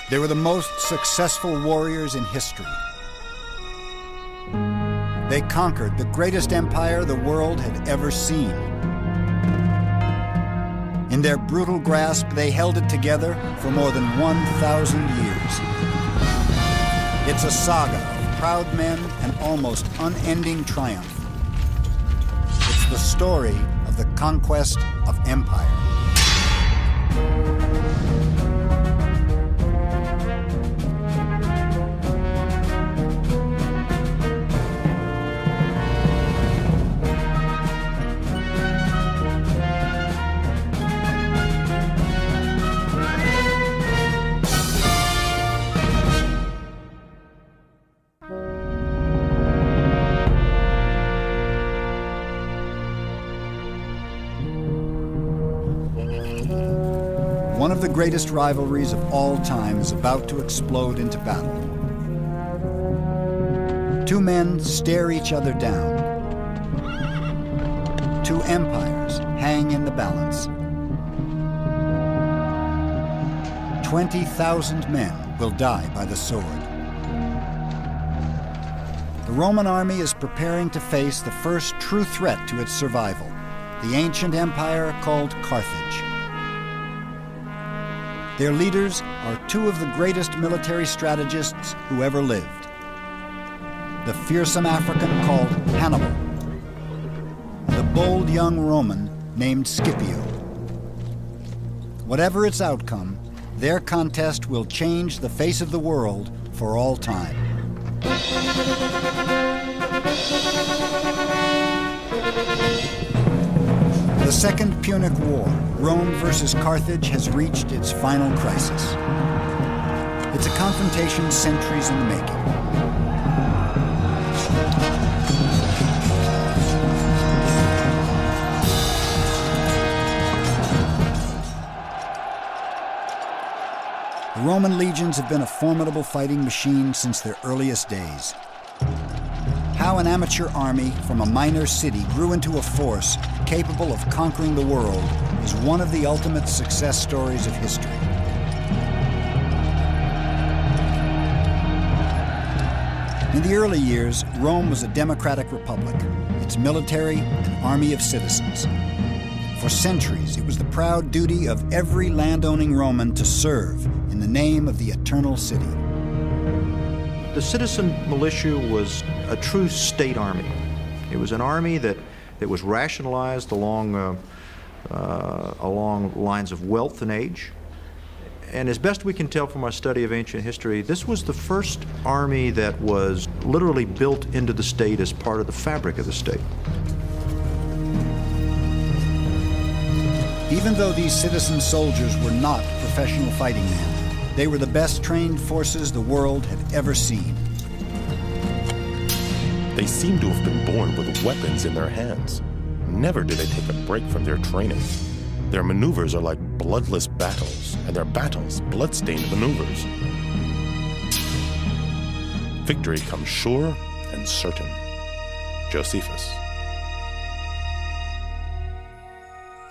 They were the most successful warriors in history. They conquered the greatest empire the world had ever seen. In their brutal grasp, they held it together for more than 1,000 years. It's a saga of proud men and almost unending triumph. It's the story of the conquest of empire. One of the greatest rivalries of all time is about to explode into battle. Two men stare each other down. Two empires hang in the balance. 20,000 men will die by the sword. The Roman army is preparing to face the first true threat to its survival, the ancient empire called Carthage. Their leaders are two of the greatest military strategists who ever lived. The fearsome African called Hannibal, and the bold young Roman named Scipio. Whatever its outcome, their contest will change the face of the world for all time. The Second Punic War, Rome versus Carthage, has reached its final crisis. It's a confrontation centuries in the making. The Roman legions have been a formidable fighting machine since their earliest days. How an amateur army from a minor city grew into a force capable of conquering the world is one of the ultimate success stories of history. In the early years, Rome was a democratic republic, its military an army of citizens. For centuries, it was the proud duty of every landowning Roman to serve in the name of the eternal city. The citizen militia was a true state army. It was an army that was rationalized along lines of wealth and age. And as best we can tell from our study of ancient history, this was the first army that was literally built into the state as part of the fabric of the state. Even though these citizen soldiers were not professional fighting men, they were the best trained forces the world had ever seen. They seem to have been born with weapons in their hands. Never did they take a break from their training. Their maneuvers are like bloodless battles, and their battles blood-stained maneuvers. Victory comes sure and certain. Josephus.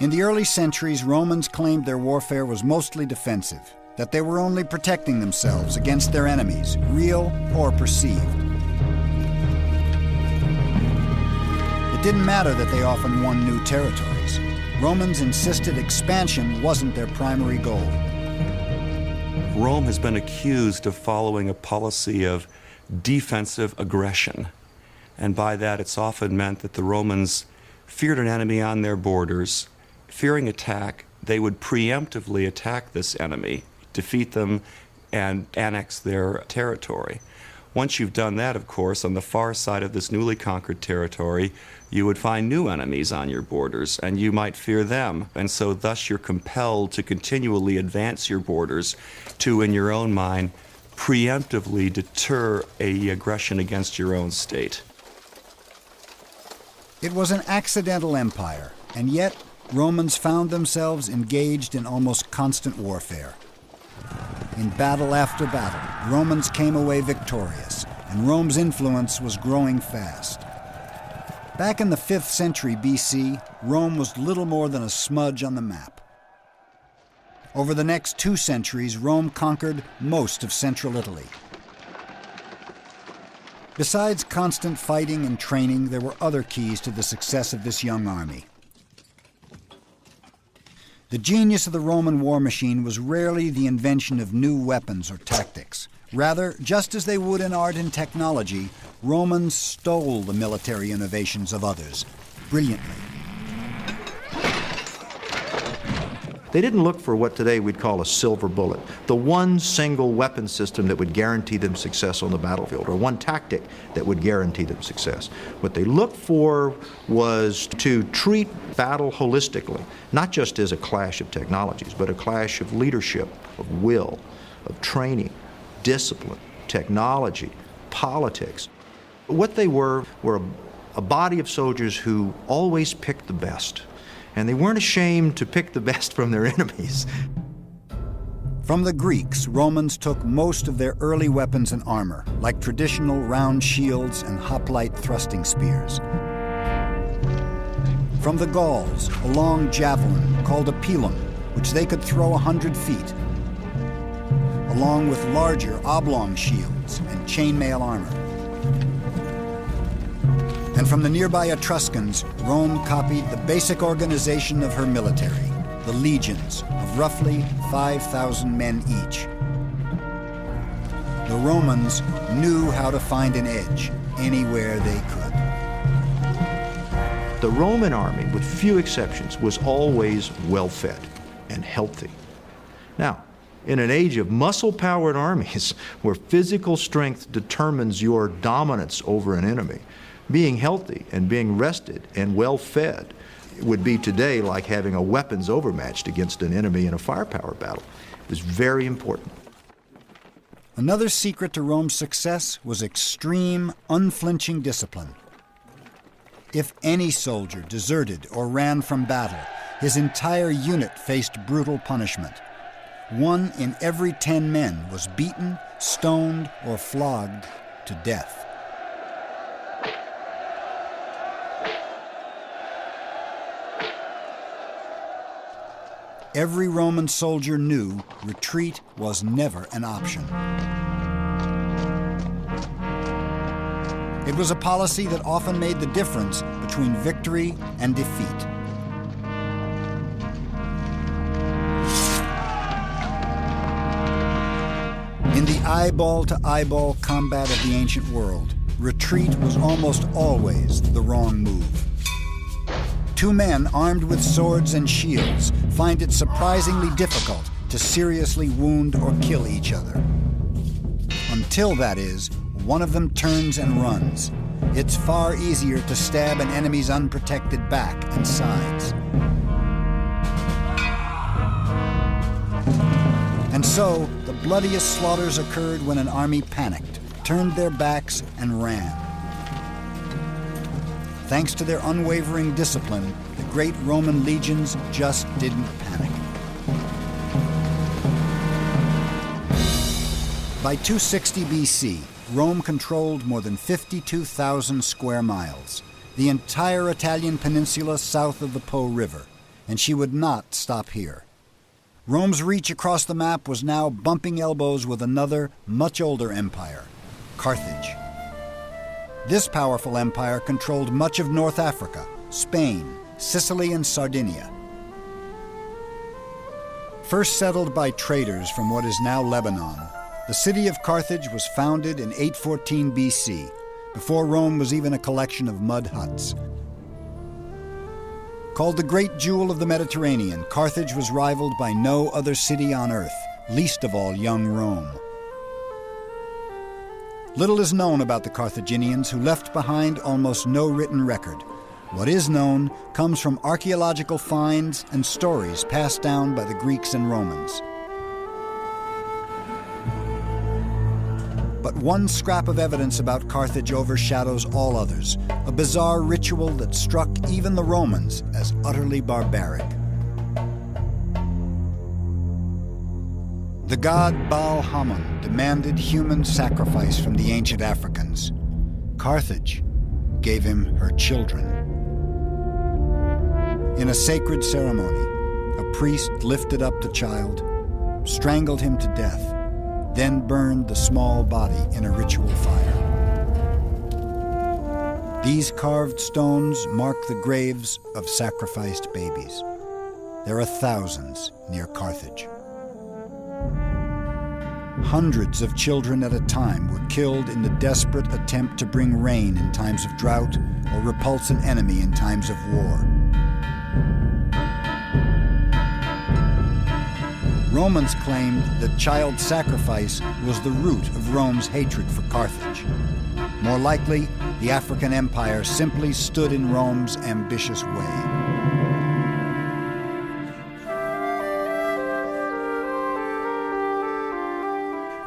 In the early centuries, Romans claimed their warfare was mostly defensive, that they were only protecting themselves against their enemies, real or perceived. It didn't matter that they often won new territories. Romans insisted expansion wasn't their primary goal. Rome has been accused of following a policy of defensive aggression. And by that, it's often meant that the Romans feared an enemy on their borders. Fearing attack, they would preemptively attack this enemy, defeat them, and annex their territory. Once you've done that, of course, on the far side of this newly conquered territory, you would find new enemies on your borders, and you might fear them. And so thus you're compelled to continually advance your borders to, in your own mind, preemptively deter an aggression against your own state. It was an accidental empire, and yet Romans found themselves engaged in almost constant warfare. In battle after battle, Romans came away victorious, and Rome's influence was growing fast. Back in the 5th century BC, Rome was little more than a smudge on the map. Over the next 2 centuries, Rome conquered most of central Italy. Besides constant fighting and training, there were other keys to the success of this young army. The genius of the Roman war machine was rarely the invention of new weapons or tactics. Rather, just as they would in art and technology, Romans stole the military innovations of others, brilliantly. They didn't look for what today we'd call a silver bullet, the one single weapon system that would guarantee them success on the battlefield, or one tactic that would guarantee them success. What they looked for was to treat battle holistically, not just as a clash of technologies, but a clash of leadership, of will, of training, discipline, technology, politics. What they were a body of soldiers who always picked the best. And they weren't ashamed to pick the best from their enemies. From the Greeks, Romans took most of their early weapons and armor, like traditional round shields and hoplite thrusting spears. From the Gauls, a long javelin called a pilum, which they could throw 100 feet, along with larger oblong shields and chainmail armor. And from the nearby Etruscans, Rome copied the basic organization of her military, the legions, of roughly 5,000 men each. The Romans knew how to find an edge anywhere they could. The Roman army, with few exceptions, was always well-fed and healthy. Now, in an age of muscle-powered armies, where physical strength determines your dominance over an enemy, being healthy and being rested and well-fed would be today like having a weapons overmatched against an enemy in a firepower battle. It was very important. Another secret to Rome's success was extreme, unflinching discipline. If any soldier deserted or ran from battle, his entire unit faced brutal punishment. 1 in every 10 men was beaten, stoned, or flogged to death. Every Roman soldier knew retreat was never an option. It was a policy that often made the difference between victory and defeat. In the eyeball-to-eyeball combat of the ancient world, retreat was almost always the wrong move. 2 men armed with swords and shields find it surprisingly difficult to seriously wound or kill each other. Until, that is, one of them turns and runs. It's far easier to stab an enemy's unprotected back and sides. And so, the bloodiest slaughters occurred when an army panicked, turned their backs, and ran. Thanks to their unwavering discipline, the great Roman legions just didn't panic. By 260 BC, Rome controlled more than 52,000 square miles, the entire Italian peninsula south of the Po River, and she would not stop here. Rome's reach across the map was now bumping elbows with another, much older empire, Carthage. This powerful empire controlled much of North Africa, Spain, Sicily, and Sardinia. First settled by traders from what is now Lebanon, the city of Carthage was founded in 814 BC, before Rome was even a collection of mud huts. Called the Great Jewel of the Mediterranean, Carthage was rivaled by no other city on earth, least of all young Rome. Little is known about the Carthaginians, who left behind almost no written record. What is known comes from archaeological finds and stories passed down by the Greeks and Romans. But one scrap of evidence about Carthage overshadows all others, a bizarre ritual that struck even the Romans as utterly barbaric. The god Baal Hammon demanded human sacrifice from the ancient Africans. Carthage gave him her children. In a sacred ceremony, A priest lifted up the child, strangled him to death, then burned the small body in a ritual fire. These carved stones mark the graves of sacrificed babies. There are thousands near Carthage. Hundreds of children at a time were killed in the desperate attempt to bring rain in times of drought or repulse an enemy in times of war. Romans claimed that child sacrifice was the root of Rome's hatred for Carthage. More likely, the African Empire simply stood in Rome's ambitious way.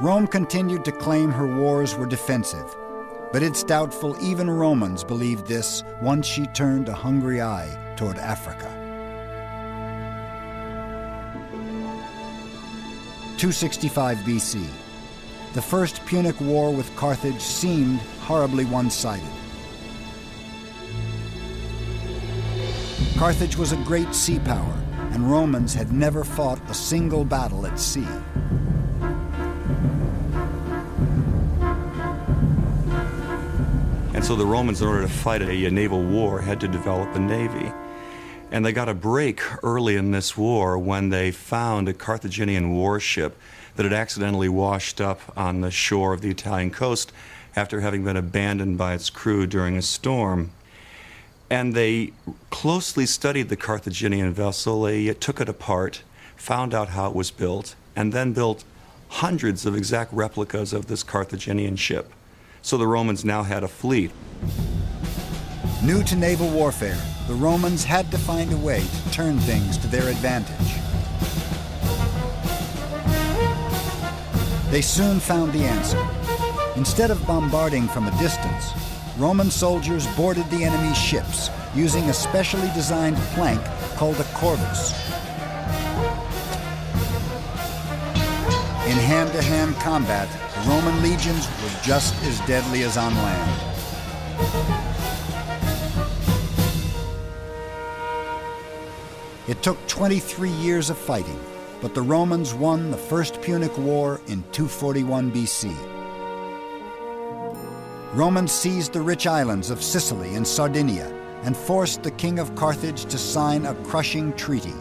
Rome continued to claim her wars were defensive, but it's doubtful even Romans believed this once she turned a hungry eye toward Africa. 265 BC. The First Punic War with Carthage seemed horribly one-sided. Carthage was a great sea power, and Romans had never fought a single battle at sea. And so the Romans, in order to fight a naval war, had to develop a navy. And they got a break early in this war when they found a Carthaginian warship that had accidentally washed up on the shore of the Italian coast after having been abandoned by its crew during a storm. And they closely studied the Carthaginian vessel. They took it apart, found out how it was built, and then built hundreds of exact replicas of this Carthaginian ship. So the Romans now had a fleet. New to naval warfare, the Romans had to find a way to turn things to their advantage. They soon found the answer. Instead of bombarding from a distance, Roman soldiers boarded the enemy's ships using a specially designed plank called a corvus. In hand-to-hand combat, the Roman legions were just as deadly as on land. It took 23 years of fighting, but the Romans won the First Punic War in 241 BC. Romans seized the rich islands of Sicily and Sardinia and forced the king of Carthage to sign a crushing treaty,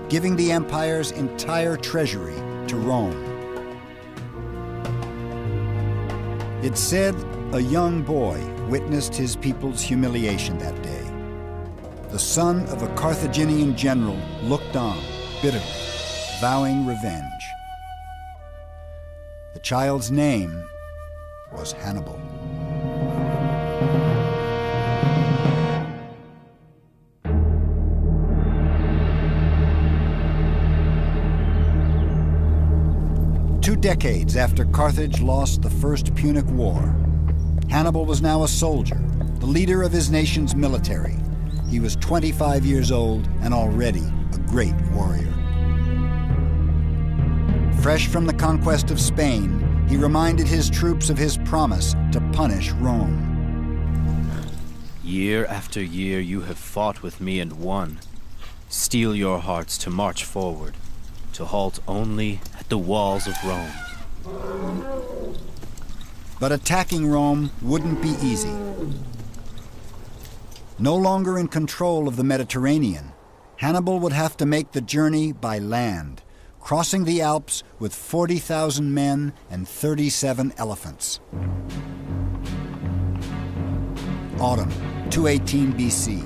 giving the empire's entire treasury to Rome. It's said a young boy witnessed his people's humiliation that day. The son of a Carthaginian general looked on, bitterly, vowing revenge. The child's name was Hannibal. Two decades after Carthage lost the First Punic War, Hannibal was now a soldier, the leader of his nation's military. He was 25 years old and already a great warrior. Fresh from the conquest of Spain, he reminded his troops of his promise to punish Rome. Year after year you have fought with me and won. Steel your hearts to march forward, to halt only at the walls of Rome. But attacking Rome wouldn't be easy. No longer in control of the Mediterranean, Hannibal would have to make the journey by land, crossing the Alps with 40,000 men and 37 elephants. Autumn, 218 BC.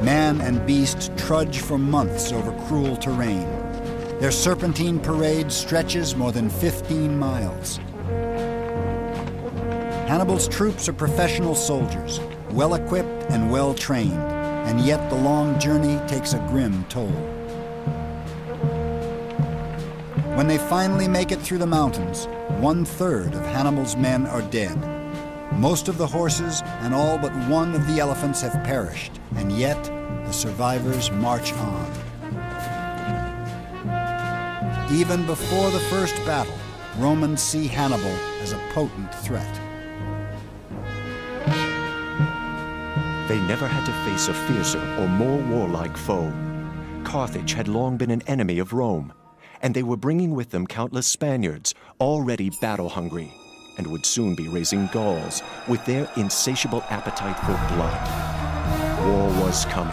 Man and beast trudge for months over cruel terrain. Their serpentine parade stretches more than 15 miles. Hannibal's troops are professional soldiers, well-equipped and well-trained, and yet the long journey takes a grim toll. When they finally make it through the mountains, 1/3 of Hannibal's men are dead. Most of the horses and all but one of the elephants have perished, and yet the survivors march on. Even before the first battle, Romans see Hannibal as a potent threat. They never had to face a fiercer or more warlike foe. Carthage had long been an enemy of Rome, and they were bringing with them countless Spaniards, already battle-hungry, and would soon be raising Gauls with their insatiable appetite for blood. War was coming,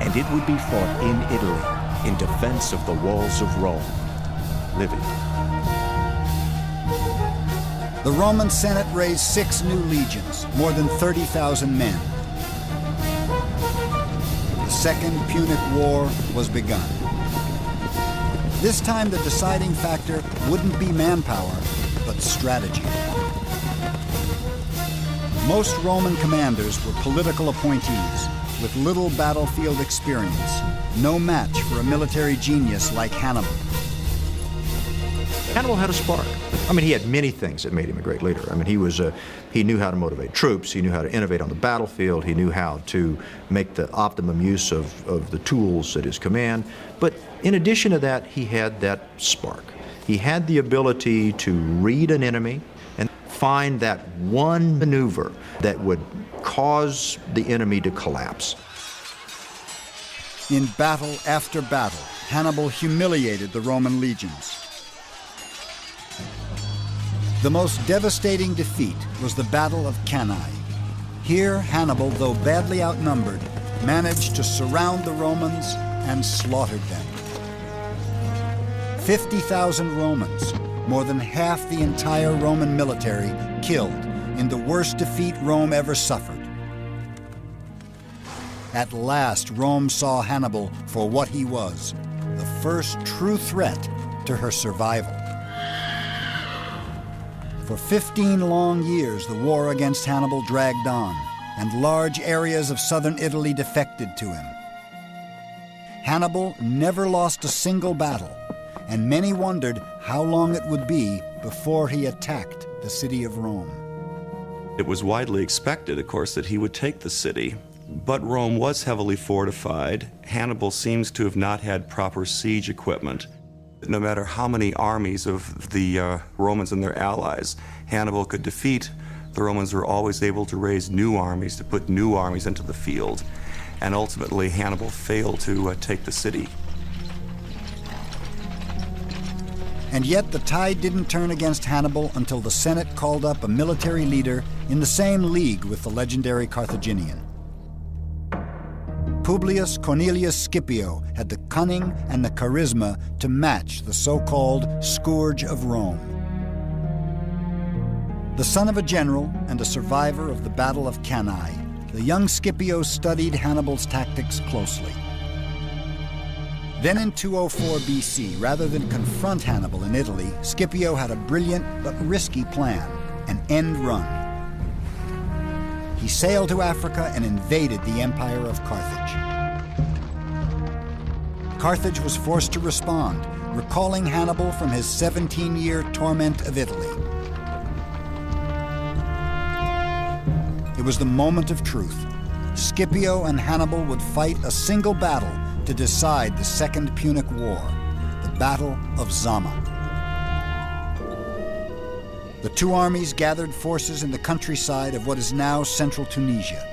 and it would be fought in Italy in defense of the walls of Rome. Livid. The Roman Senate raised 6 new legions, more than 30,000 men. The Second Punic War was begun. This time the deciding factor wouldn't be manpower, but strategy. Most Roman commanders were political appointees with little battlefield experience, no match for a military genius like Hannibal. Hannibal had a spark. I mean, he had many things that made him a great leader. I mean, he knew how to motivate troops, he knew how to innovate on the battlefield, he knew how to make the optimum use of the tools at his command. But in addition to that, he had that spark. He had the ability to read an enemy and find that one maneuver that would cause the enemy to collapse. In battle after battle, Hannibal humiliated the Roman legions. The most devastating defeat was the Battle of Cannae. Here, Hannibal, though badly outnumbered, managed to surround the Romans and slaughtered them. 50,000 Romans, more than half the entire Roman military, killed in the worst defeat Rome ever suffered. At last, Rome saw Hannibal for what he was, the first true threat to her survival. For 15 long years, the war against Hannibal dragged on, and large areas of southern Italy defected to him. Hannibal never lost a single battle, and many wondered how long it would be before he attacked the city of Rome. It was widely expected, of course, that he would take the city, but Rome was heavily fortified. Hannibal seems to have not had proper siege equipment. No matter how many armies of the Romans and their allies Hannibal could defeat, the Romans were always able to raise new armies, to put new armies into the field. And ultimately, Hannibal failed to take the city. And yet the tide didn't turn against Hannibal until the Senate called up a military leader in the same league with the legendary Carthaginian. Publius Cornelius Scipio had the cunning and the charisma to match the so-called scourge of Rome. The son of a general and a survivor of the Battle of Cannae, the young Scipio studied Hannibal's tactics closely. Then in 204 BC, rather than confront Hannibal in Italy, Scipio had a brilliant but risky plan, an end run. He sailed to Africa and invaded the empire of Carthage. Carthage was forced to respond, recalling Hannibal from his 17-year torment of Italy. It was the moment of truth. Scipio and Hannibal would fight a single battle to decide the Second Punic War, the Battle of Zama. The two armies gathered forces in the countryside of what is now central Tunisia.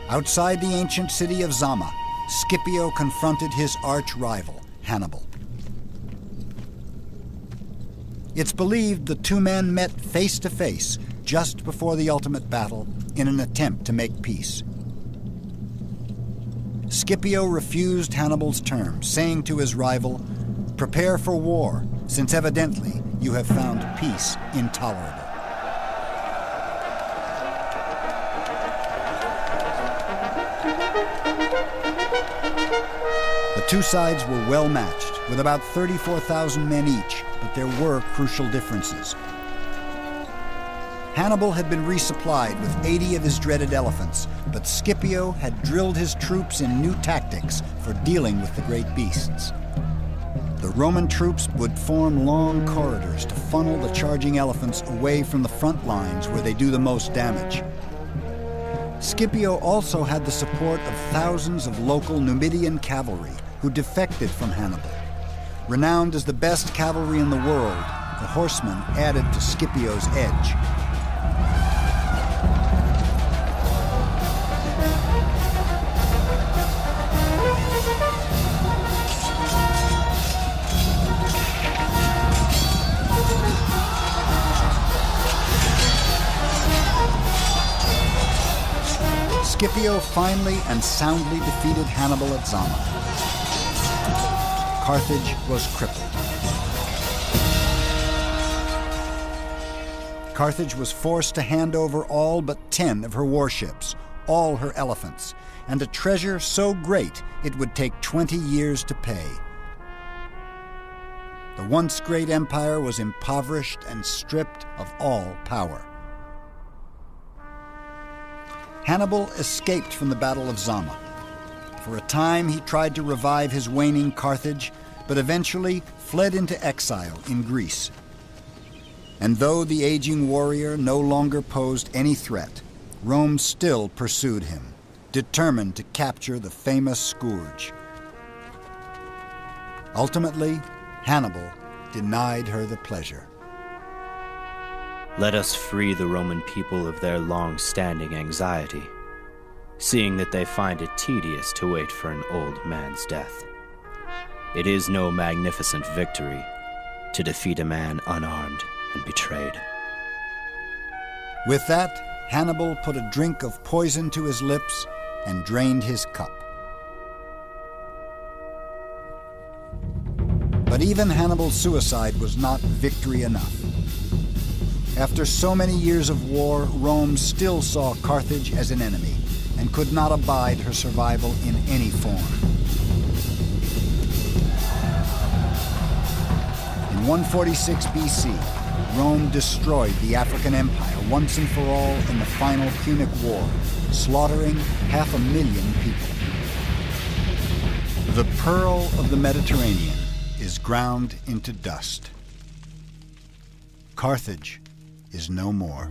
Outside the ancient city of Zama, Scipio confronted his arch-rival, Hannibal. It's believed the two men met face to face just before the ultimate battle in an attempt to make peace. Scipio refused Hannibal's terms, saying to his rival, "Prepare for war, since evidently you have found peace intolerable." The two sides were well matched, with about 34,000 men each, but there were crucial differences. Hannibal had been resupplied with 80 of his dreaded elephants, but Scipio had drilled his troops in new tactics for dealing with the great beasts. The Roman troops would form long corridors to funnel the charging elephants away from the front lines where they do the most damage. Scipio also had the support of thousands of local Numidian cavalry who defected from Hannibal. Renowned as the best cavalry in the world, the horsemen added to Scipio's edge. Scipio finally and soundly defeated Hannibal at Zama. Carthage was crippled. Carthage was forced to hand over all but 10 of her warships, all her elephants, and a treasure so great it would take 20 years to pay. The once great empire was impoverished and stripped of all power. Hannibal escaped from the Battle of Zama. For a time, he tried to revive his waning Carthage, but eventually fled into exile in Greece. And though the aging warrior no longer posed any threat, Rome still pursued him, determined to capture the famous scourge. Ultimately, Hannibal denied her the pleasure. Let us free the Roman people of their long-standing anxiety, seeing that they find it tedious to wait for an old man's death. It is no magnificent victory to defeat a man unarmed and betrayed. With that, Hannibal put a drink of poison to his lips and drained his cup. But even Hannibal's suicide was not victory enough. After so many years of war, Rome still saw Carthage as an enemy and could not abide her survival in any form. In 146 BC, Rome destroyed the African Empire once and for all in the final Punic War, slaughtering 500,000 people. The pearl of the Mediterranean is ground into dust. Carthage is no more.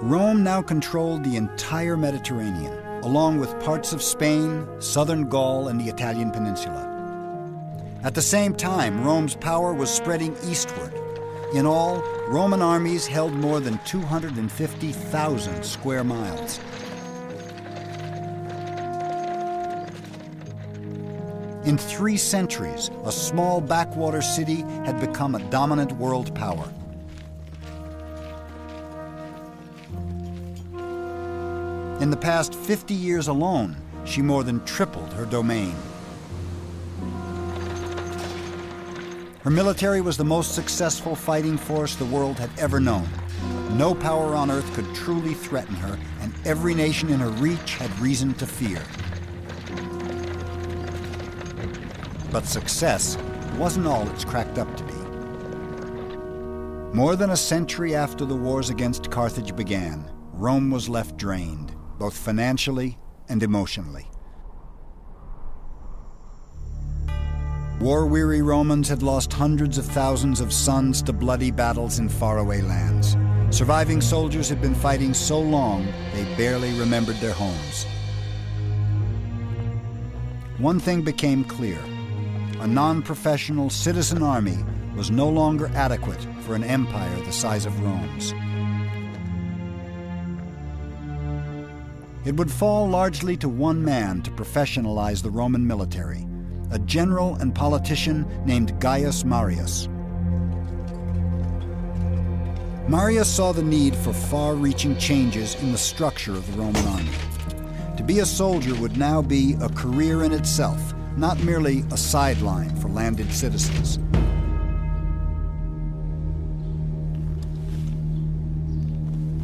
Rome now controlled the entire Mediterranean, along with parts of Spain, southern Gaul, and the Italian peninsula. At the same time, Rome's power was spreading eastward. In all, Roman armies held more than 250,000 square miles. In 3 centuries, a small backwater city had become a dominant world power. In the past 50 years alone, she more than tripled her domain. Her military was the most successful fighting force the world had ever known. No power on earth could truly threaten her, and every nation in her reach had reason to fear. But success wasn't all it's cracked up to be. More than a century after the wars against Carthage began, Rome was left drained, both financially and emotionally. War-weary Romans had lost hundreds of thousands of sons to bloody battles in faraway lands. Surviving soldiers had been fighting so long, they barely remembered their homes. One thing became clear. A non-professional citizen army was no longer adequate for an empire the size of Rome's. It would fall largely to one man to professionalize the Roman military, a general and politician named Gaius Marius. Marius saw the need for far-reaching changes in the structure of the Roman army. To be a soldier would now be a career in itself, not merely a sideline for landed citizens.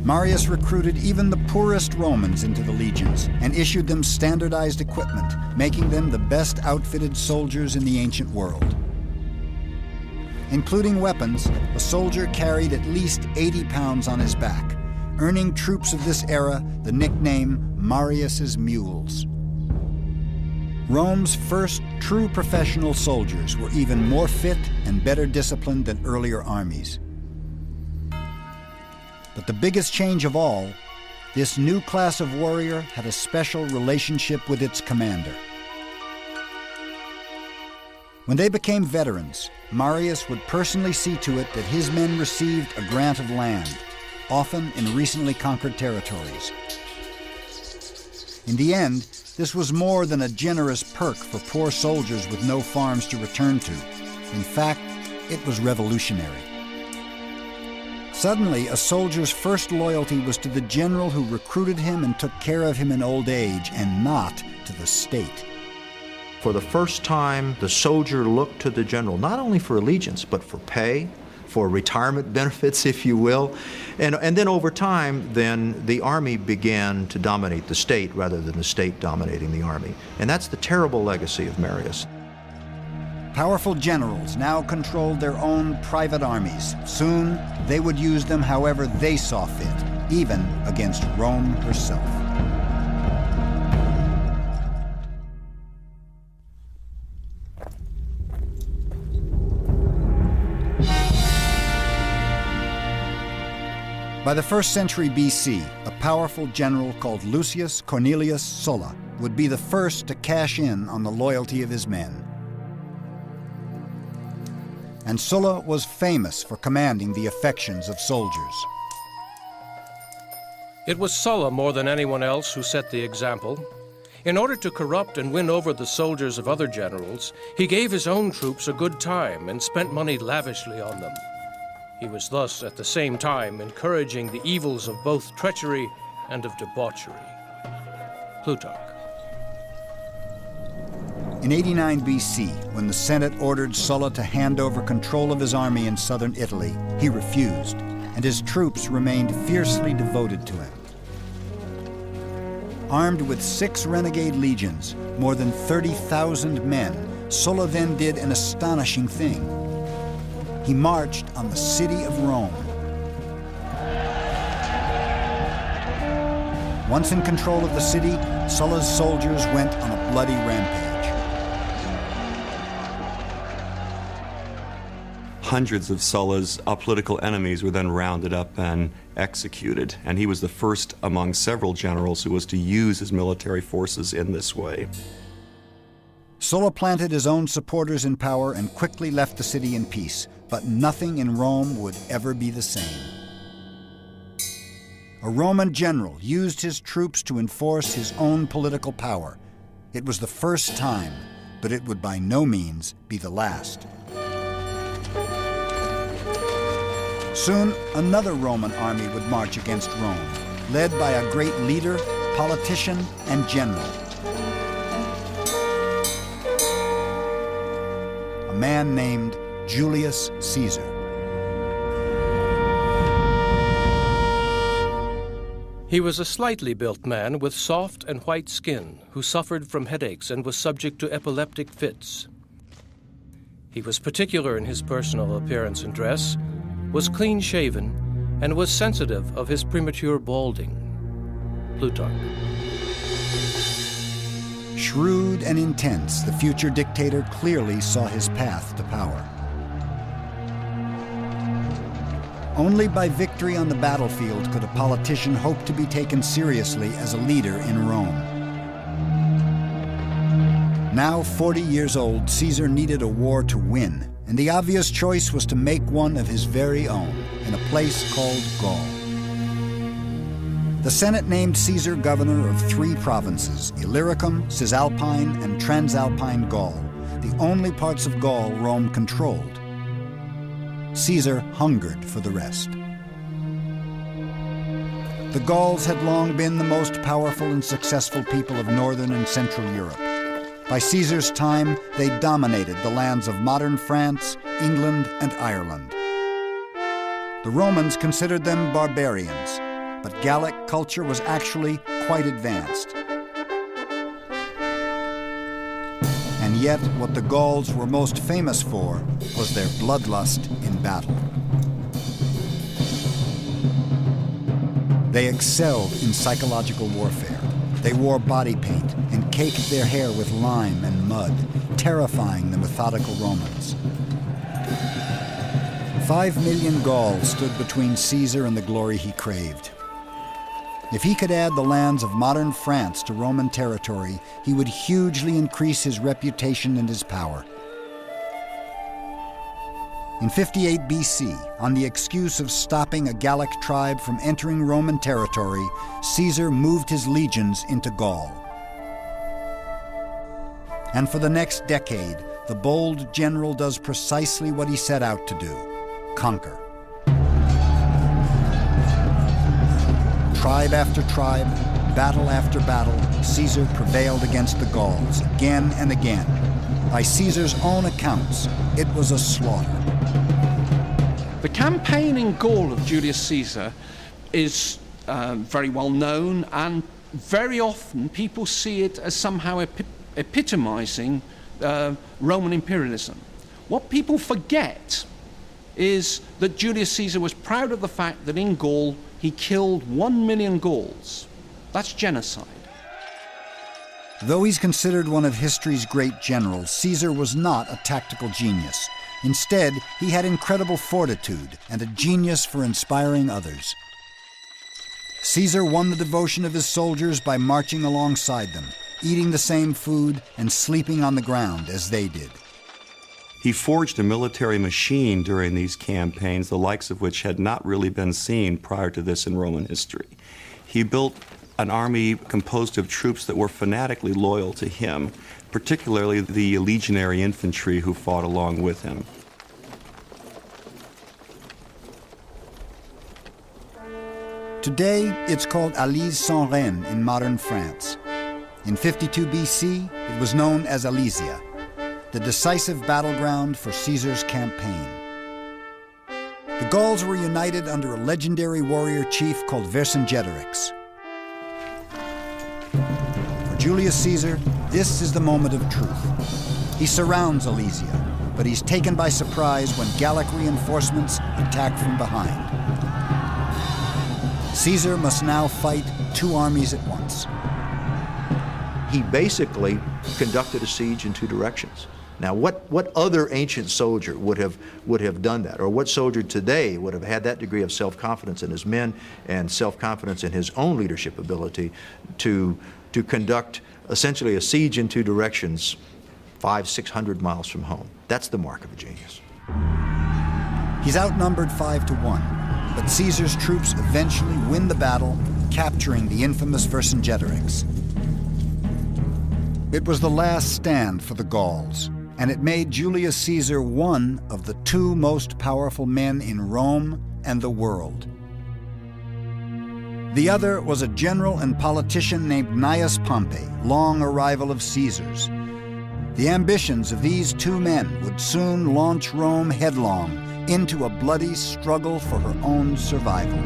Marius recruited even the poorest Romans into the legions and issued them standardized equipment, making them the best outfitted soldiers in the ancient world. Including weapons, a soldier carried at least 80 pounds on his back, earning troops of this era the nickname Marius's Mules. Rome's first true professional soldiers were even more fit and better disciplined than earlier armies. But the biggest change of all, this new class of warrior had a special relationship with its commander. When they became veterans, Marius would personally see to it that his men received a grant of land, often in recently conquered territories. In the end, this was more than a generous perk for poor soldiers with no farms to return to. In fact, it was revolutionary. Suddenly, a soldier's first loyalty was to the general who recruited him and took care of him in old age, and not to the state. For the first time, the soldier looked to the general, not only for allegiance, but for pay, for retirement benefits, if you will. And then over time, then the army began to dominate the state rather than the state dominating the army. And that's the terrible legacy of Marius. Powerful generals now controlled their own private armies. Soon, they would use them however they saw fit, even against Rome herself. By the 1st century BC, a powerful general called Lucius Cornelius Sulla would be the first to cash in on the loyalty of his men. And Sulla was famous for commanding the affections of soldiers. It was Sulla more than anyone else who set the example. In order to corrupt and win over the soldiers of other generals, he gave his own troops a good time and spent money lavishly on them. He was thus, at the same time, encouraging the evils of both treachery and of debauchery. Plutarch. In 89 BC, when the Senate ordered Sulla to hand over control of his army in southern Italy, he refused, and his troops remained fiercely devoted to him. Armed with 6 renegade legions, more than 30,000 men, Sulla then did an astonishing thing. He marched on the city of Rome. Once in control of the city, Sulla's soldiers went on a bloody rampage. Hundreds of Sulla's political enemies were then rounded up and executed, and he was the first among several generals who was to use his military forces in this way. Sulla planted his own supporters in power and quickly left the city in peace, but nothing in Rome would ever be the same. A Roman general used his troops to enforce his own political power. It was the first time, but it would by no means be the last. Soon, another Roman army would march against Rome, led by a great leader, politician, and general. A man named Julius Caesar. He was a slightly built man with soft and white skin who suffered from headaches and was subject to epileptic fits. He was particular in his personal appearance and dress, was clean-shaven, and was sensitive of his premature balding. Plutarch. Shrewd and intense, the future dictator clearly saw his path to power. Only by victory on the battlefield could a politician hope to be taken seriously as a leader in Rome. Now 40 years old, Caesar needed a war to win, and the obvious choice was to make one of his very own in a place called Gaul. The Senate named Caesar governor of 3 provinces, Illyricum, Cisalpine, and Transalpine Gaul, the only parts of Gaul Rome controlled. Caesar hungered for the rest. The Gauls had long been the most powerful and successful people of northern and central Europe. By Caesar's time, they dominated the lands of modern France, England, and Ireland. The Romans considered them barbarians, but Gallic culture was actually quite advanced. And yet, what the Gauls were most famous for was their bloodlust in battle. They excelled in psychological warfare. They wore body paint and caked their hair with lime and mud, terrifying the methodical Romans. 5 million Gauls stood between Caesar and the glory he craved. If he could add the lands of modern France to Roman territory, he would hugely increase his reputation and his power. In 58 BC, on the excuse of stopping a Gallic tribe from entering Roman territory, Caesar moved his legions into Gaul. And for the next decade, the bold general does precisely what he set out to do: conquer. tribe after tribe, battle after battle, Caesar prevailed against the Gauls again and again. By Caesar's own accounts, it was a slaughter. The campaign in Gaul of Julius Caesar is very well known, and very often people see it as somehow epitomizing Roman imperialism. What people forget is that Julius Caesar was proud of the fact that in Gaul he killed 1 million Gauls. That's genocide. Though he's considered one of history's great generals, Caesar was not a tactical genius. Instead, he had incredible fortitude and a genius for inspiring others. Caesar won the devotion of his soldiers by marching alongside them, eating the same food and sleeping on the ground as they did. He forged a military machine during these campaigns, the likes of which had not really been seen prior to this in Roman history. He built an army composed of troops that were fanatically loyal to him, particularly the legionary infantry who fought along with him. Today, it's called Alise-Saint-Reine in modern France. In 52 BC, it was known as Alesia, the decisive battleground for Caesar's campaign. The Gauls were united under a legendary warrior chief called Vercingetorix. For Julius Caesar, this is the moment of truth. He surrounds Alesia, but he's taken by surprise when Gallic reinforcements attack from behind. Caesar must now fight two armies at once. He basically conducted a siege in two directions. Now, what other ancient soldier would have done that? Or what soldier today would have had that degree of self-confidence in his men and self-confidence in his own leadership ability to conduct essentially a siege in two directions 500-600 miles from home? That's the mark of a genius. He's outnumbered 5-1, but Caesar's troops eventually win the battle, capturing the infamous Vercingetorix. It was the last stand for the Gauls, and it made Julius Caesar one of the two most powerful men in Rome and the world. The other was a general and politician named Gnaeus Pompey, long a rival of Caesar's. The ambitions of these two men would soon launch Rome headlong into a bloody struggle for her own survival.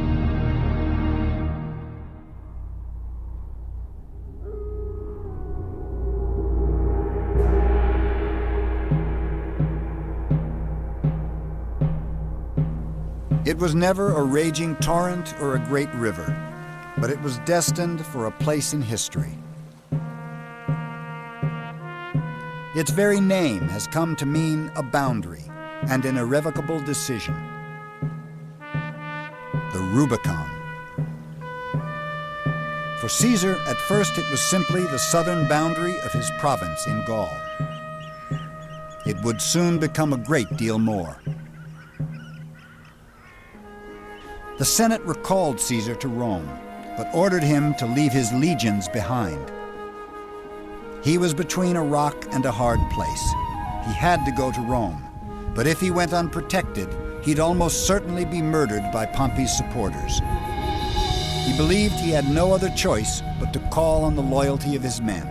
It was never a raging torrent or a great river, but it was destined for a place in history. Its very name has come to mean a boundary and an irrevocable decision. The Rubicon. For Caesar, at first it was simply the southern boundary of his province in Gaul. It would soon become a great deal more. The Senate recalled Caesar to Rome, but ordered him to leave his legions behind. He was between a rock and a hard place. He had to go to Rome, but if he went unprotected, he'd almost certainly be murdered by Pompey's supporters. He believed he had no other choice but to call on the loyalty of his men.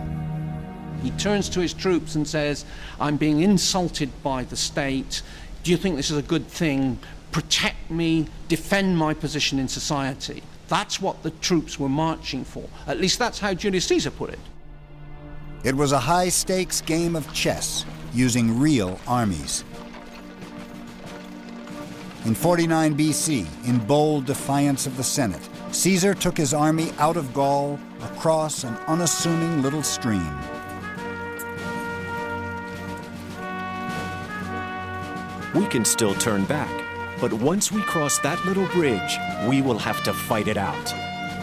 He turns to his troops and says, "I'm being insulted by the state. Do you think this is a good thing? Protect me, defend my position in society." That's what the troops were marching for. At least that's how Julius Caesar put it. It was a high-stakes game of chess, using real armies. In 49 BC, in bold defiance of the Senate, Caesar took his army out of Gaul across an unassuming little stream. We can still turn back, but once we cross that little bridge, we will have to fight it out.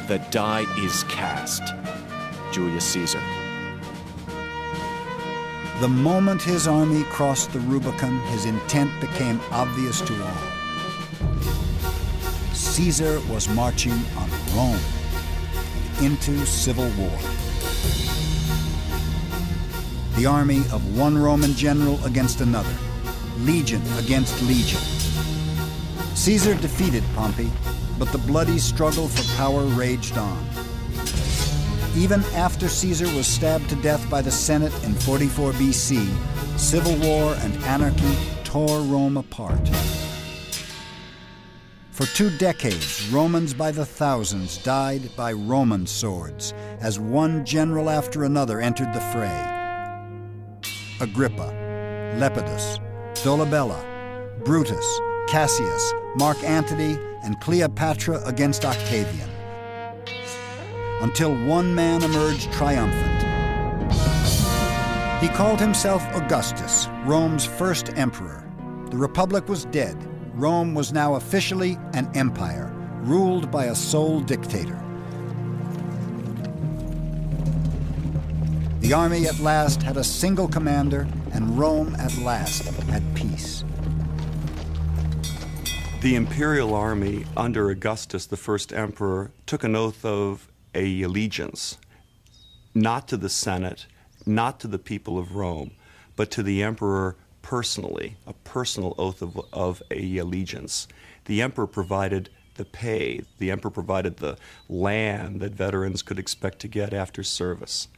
The die is cast. Julius Caesar. The moment his army crossed the Rubicon, his intent became obvious to all. Caesar was marching on Rome and into civil war. The army of one Roman general against another, legion against legion. Caesar defeated Pompey, but the bloody struggle for power raged on. Even after Caesar was stabbed to death by the Senate in 44 BC, civil war and anarchy tore Rome apart. For 2 decades, Romans by the thousands died by Roman swords as one general after another entered the fray. Agrippa, Lepidus, Dolabella, Brutus, Cassius, Mark Antony, and Cleopatra against Octavian, until one man emerged triumphant. He called himself Augustus, Rome's first emperor. The Republic was dead. Rome was now officially an empire, ruled by a sole dictator. The army at last had a single commander, and Rome at last had peace. The imperial army under Augustus, the first emperor, took an oath of allegiance, not to the Senate, not to the people of Rome, but to the emperor personally, a personal oath of allegiance. The emperor provided the pay. The emperor provided the land that veterans could expect to get after service.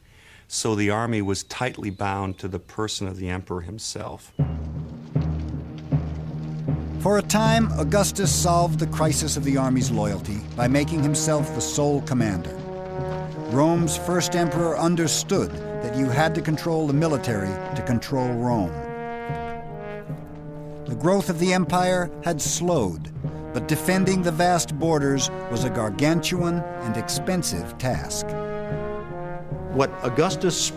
So the army was tightly bound to the person of the emperor himself. For a time, Augustus solved the crisis of the army's loyalty by making himself the sole commander. Rome's first emperor understood that you had to control the military to control Rome. The growth of the empire had slowed, but defending the vast borders was a gargantuan and expensive task. What Augustus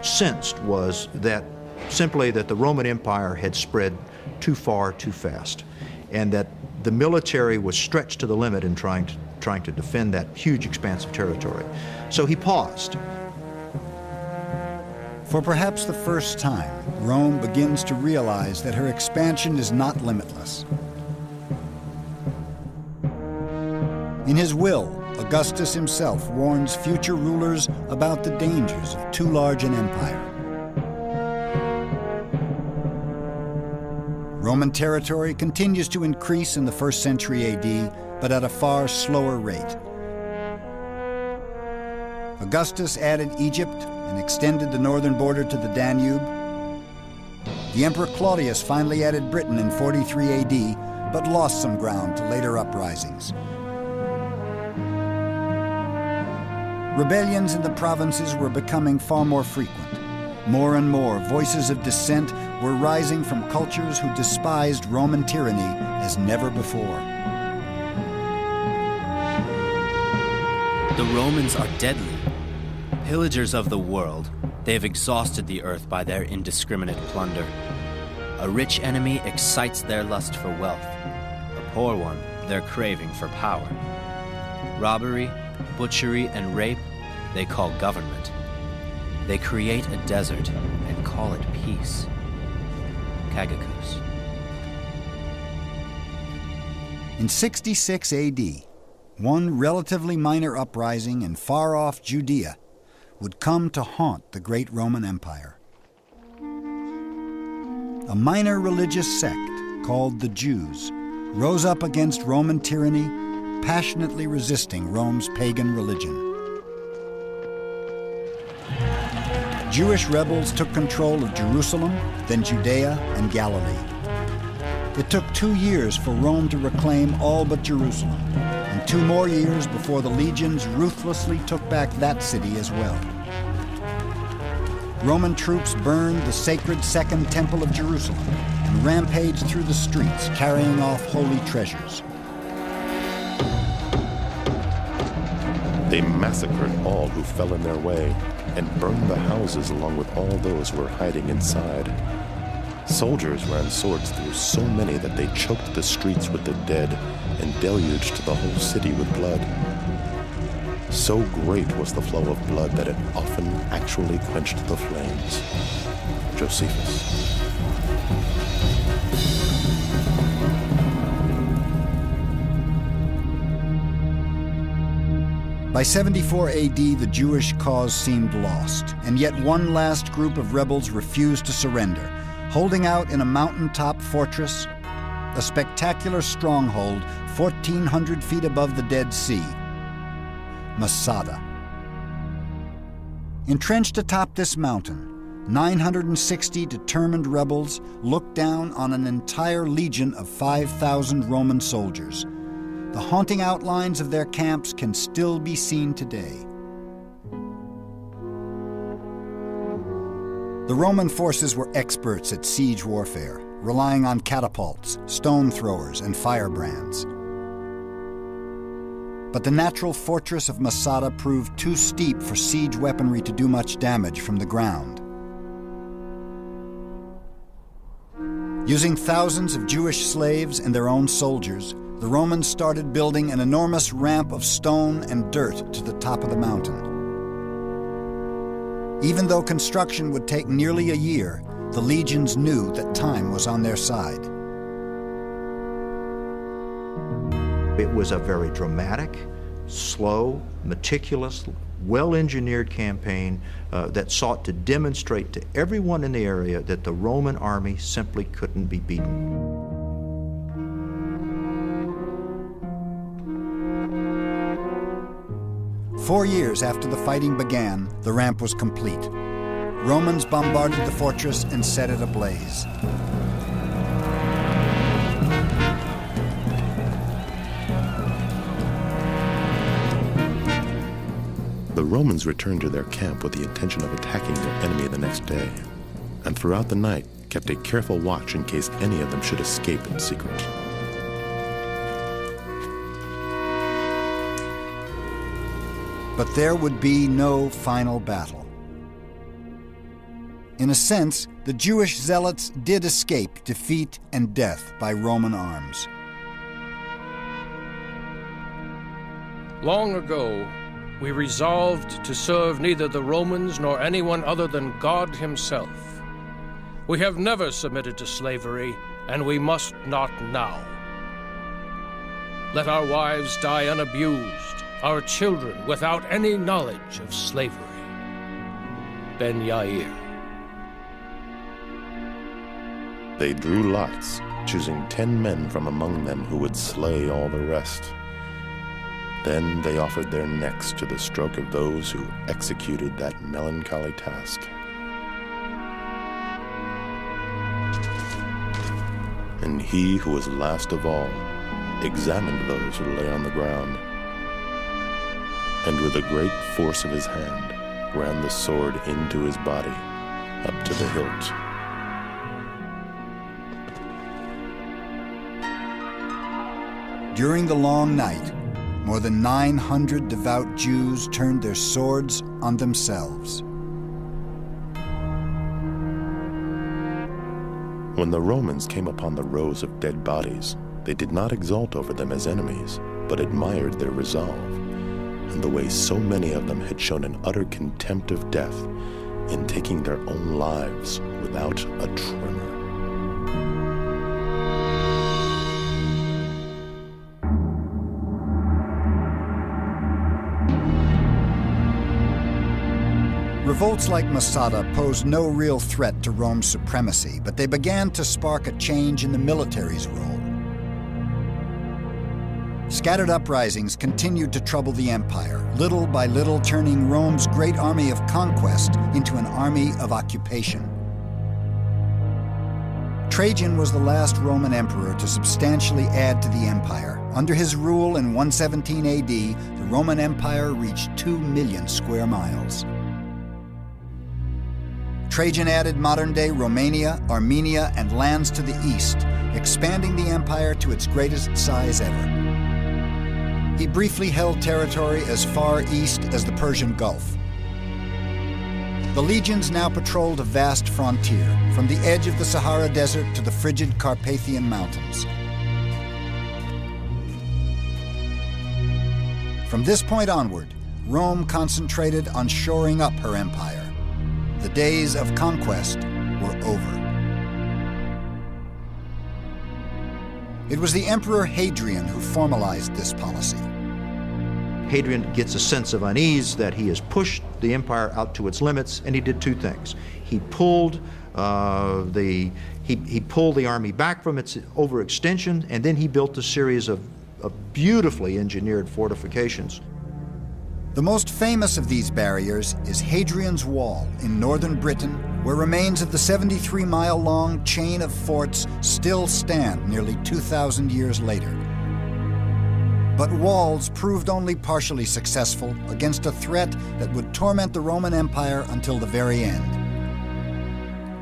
sensed was that simply that the Roman Empire had spread too far too fast, and that the military was stretched to the limit in trying to defend that huge expanse of territory. So he paused. For perhaps the first time, Rome begins to realize that her expansion is not limitless. In his will, Augustus himself warns future rulers about the dangers of too large an empire. Roman territory continues to increase in the 1st century AD, but at a far slower rate. Augustus added Egypt and extended the northern border to the Danube. The Emperor Claudius finally added Britain in 43 AD, but lost some ground to later uprisings. Rebellions in the provinces were becoming far more frequent. More and more voices of dissent were rising from cultures who despised Roman tyranny as never before. The Romans are deadly. Pillagers of the world, they have exhausted the earth by their indiscriminate plunder. A rich enemy excites their lust for wealth. A poor one, their craving for power. Robbery, butchery, and rape, they call government. They create a desert and call it peace. Cagakus. In 66 AD, one relatively minor uprising in far-off Judea would come to haunt the great Roman Empire. A minor religious sect called the Jews rose up against Roman tyranny, passionately resisting Rome's pagan religion. Jewish rebels took control of Jerusalem, then Judea and Galilee. It took 2 years for Rome to reclaim all but Jerusalem, and 2 more years before the legions ruthlessly took back that city as well. Roman troops burned the sacred Second Temple of Jerusalem and rampaged through the streets, carrying off holy treasures. They massacred all who fell in their way and burned the houses along with all those who were hiding inside. Soldiers ran swords through so many that they choked the streets with the dead and deluged the whole city with blood. So great was the flow of blood that it often actually quenched the flames. Josephus. By 74 AD, the Jewish cause seemed lost, and yet one last group of rebels refused to surrender. Holding out in a mountaintop fortress a spectacular stronghold 1,400 feet above the Dead Sea, Masada. Entrenched atop this mountain, 960 determined rebels looked down on an entire legion of 5,000 Roman soldiers. The haunting outlines of their camps can still be seen today. The Roman forces were experts at siege warfare, relying on catapults, stone throwers, and firebrands. But the natural fortress of Masada proved too steep for siege weaponry to do much damage from the ground. Using thousands of Jewish slaves and their own soldiers, the Romans started building an enormous ramp of stone and dirt to the top of the mountain. Even though construction would take nearly a year, the legions knew that time was on their side. It was a very dramatic, slow, meticulous, well-engineered campaign that sought to demonstrate to everyone in the area that the Roman army simply couldn't be beaten. Four years after the fighting began, the ramp was complete. Romans bombarded the fortress and set it ablaze. The Romans returned to their camp with the intention of attacking their enemy the next day, and throughout the night kept a careful watch in case any of them should escape in secret. But there would be no final battle. In a sense, the Jewish zealots did escape defeat and death by Roman arms. Long ago, we resolved to serve neither the Romans nor anyone other than God himself. We have never submitted to slavery, and we must not now. Let our wives die unabused, our children without any knowledge of slavery. Ben Yair. They drew lots, choosing 10 men from among them who would slay all the rest. Then they offered their necks to the stroke of those who executed that melancholy task. And he who was last of all examined those who lay on the ground, and with a great force of his hand ran the sword into his body, up to the hilt. During the long night, more than 900 devout Jews turned their swords on themselves. When the Romans came upon the rows of dead bodies, they did not exult over them as enemies, but admired their resolve, and the way so many of them had shown an utter contempt of death in taking their own lives without a tremor. Revolts like Masada posed no real threat to Rome's supremacy, but they began to spark a change in the military's role. Scattered uprisings continued to trouble the empire, little by little turning Rome's great army of conquest into an army of occupation. Trajan was the last Roman emperor to substantially add to the empire. Under his rule in 117 AD, the Roman Empire reached 2 million square miles. Trajan added modern-day Romania, Armenia, and lands to the east, expanding the empire to its greatest size ever. He briefly held territory as far east as the Persian Gulf. The legions now patrolled a vast frontier, from the edge of the Sahara Desert to the frigid Carpathian Mountains. From this point onward, Rome concentrated on shoring up her empire. The days of conquest were over. It was the Emperor Hadrian who formalized this policy. Hadrian gets a sense of unease that he has pushed the empire out to its limits, and he did two things. He pulled he pulled the army back from its overextension, and then he built a series of beautifully engineered fortifications. The most famous of these barriers is Hadrian's Wall in northern Britain, where remains of the 73-mile-long chain of forts still stand nearly 2,000 years later. But walls proved only partially successful against a threat that would torment the Roman Empire until the very end.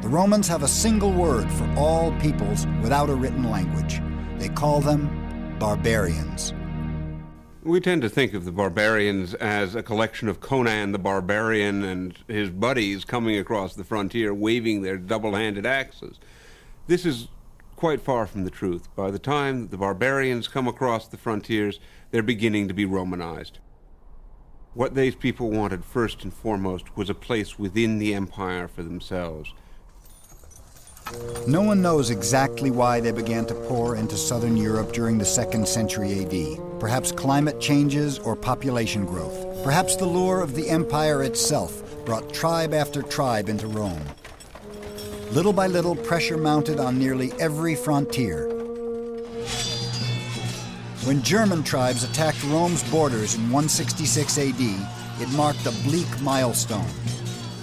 The Romans have a single word for all peoples without a written language. They call them barbarians. We tend to think of the barbarians as a collection of Conan the Barbarian and his buddies coming across the frontier waving their double-handed axes. This is quite far from the truth. By the time the barbarians come across the frontiers, they're beginning to be Romanized. What these people wanted first and foremost was a place within the empire for themselves. No one knows exactly why they began to pour into southern Europe during the 2nd century AD. Perhaps climate changes or population growth. Perhaps the lure of the empire itself brought tribe after tribe into Rome. Little by little, pressure mounted on nearly every frontier. When German tribes attacked Rome's borders in 166 AD, it marked a bleak milestone.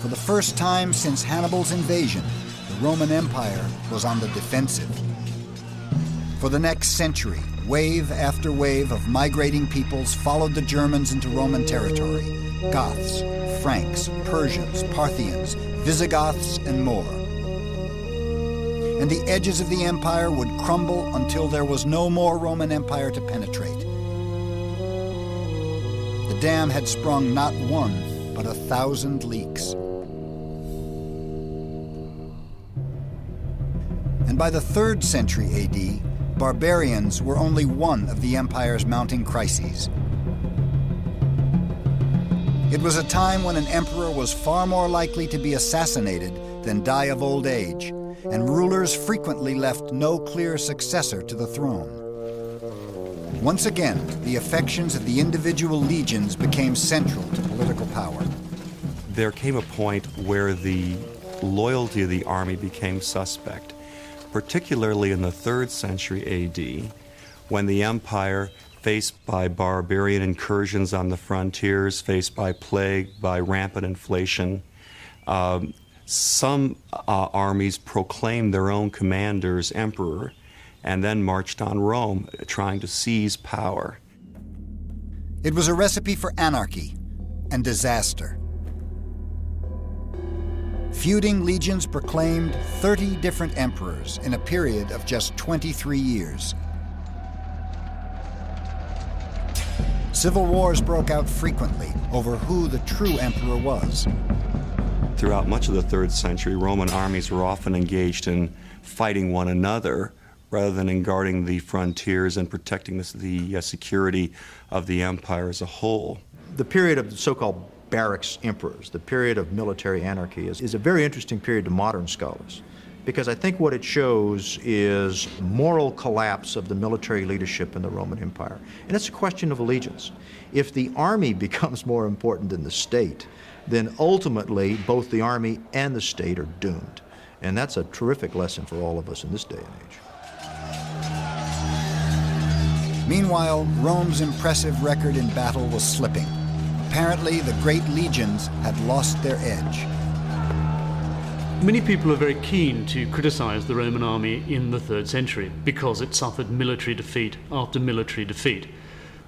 For the first time since Hannibal's invasion, the Roman Empire was on the defensive. For the next century, wave after wave of migrating peoples followed the Germans into Roman territory. Goths, Franks, Persians, Parthians, Visigoths, and more. And the edges of the empire would crumble until there was no more Roman Empire to penetrate. The dam had sprung not one, but 1,000 leaks. And by the 3rd century AD, barbarians were only one of the empire's mounting crises. It was a time when an emperor was far more likely to be assassinated than die of old age, and rulers frequently left no clear successor to the throne. Once again, the affections of the individual legions became central to political power. There came a point where the loyalty of the army became suspect, particularly in the 3rd century AD, when the empire, faced by barbarian incursions on the frontiers, faced by plague, by rampant inflation, some armies proclaimed their own commanders emperor and then marched on Rome, trying to seize power. It was a recipe for anarchy and disaster. Feuding legions proclaimed 30 different emperors in a period of just 23 years. Civil wars broke out frequently over who the true emperor was. Throughout much of the 3rd century, Roman armies were often engaged in fighting one another rather than in guarding the frontiers and protecting the security of the empire as a whole. The period of the so-called barracks emperors, the period of military anarchy, is a very interesting period to modern scholars, because I think what it shows is moral collapse of the military leadership in the Roman Empire. And it's a question of allegiance. If the army becomes more important than the state, then ultimately both the army and the state are doomed. And that's a terrific lesson for all of us in this day and age. Meanwhile, Rome's impressive record in battle was slipping. Apparently, the great legions had lost their edge. Many people are very keen to criticize the Roman army in the 3rd century because it suffered military defeat after military defeat.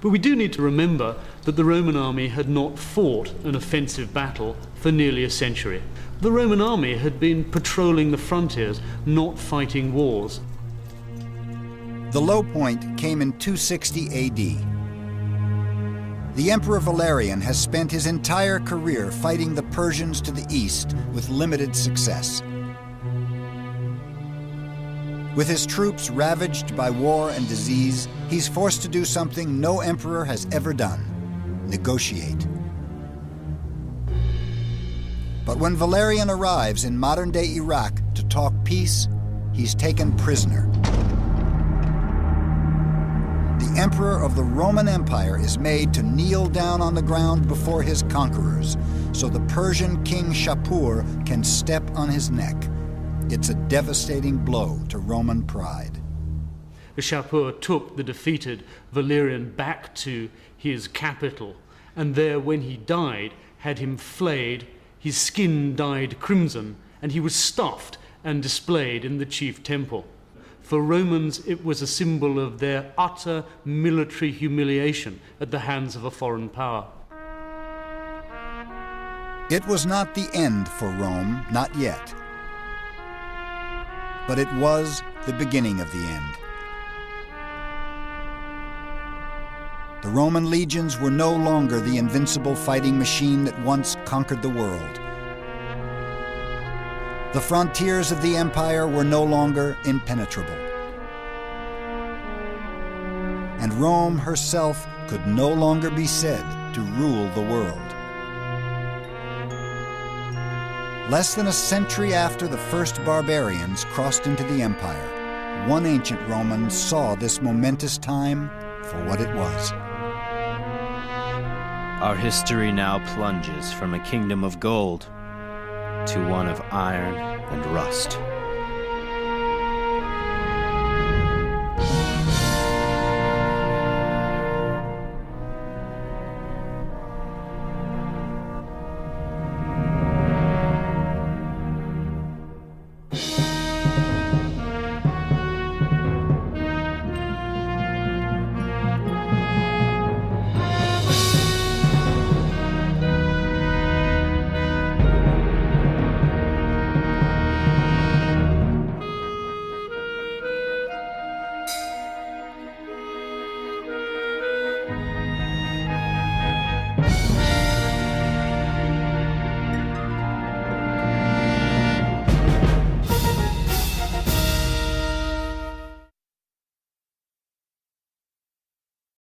But we do need to remember that the Roman army had not fought an offensive battle for nearly a century. The Roman army had been patrolling the frontiers, not fighting wars. The low point came in 260 AD. The Emperor Valerian has spent his entire career fighting the Persians to the east with limited success. With his troops ravaged by war and disease, he's forced to do something no emperor has ever done: negotiate. But when Valerian arrives in modern-day Iraq to talk peace, he's taken prisoner. The emperor of the Roman Empire is made to kneel down on the ground before his conquerors, so the Persian king Shapur can step on his neck. It's a devastating blow to Roman pride. Shapur took the defeated Valerian back to his capital, and there, when he died, had him flayed, his skin dyed crimson, and he was stuffed and displayed in the chief temple. For Romans, it was a symbol of their utter military humiliation at the hands of a foreign power. It was not the end for Rome, not yet. But it was the beginning of the end. The Roman legions were no longer the invincible fighting machine that once conquered the world. The frontiers of the empire were no longer impenetrable. And Rome herself could no longer be said to rule the world. Less than a century after the first barbarians crossed into the empire, one ancient Roman saw this momentous time for what it was. Our history now plunges from a kingdom of gold to one of iron and rust.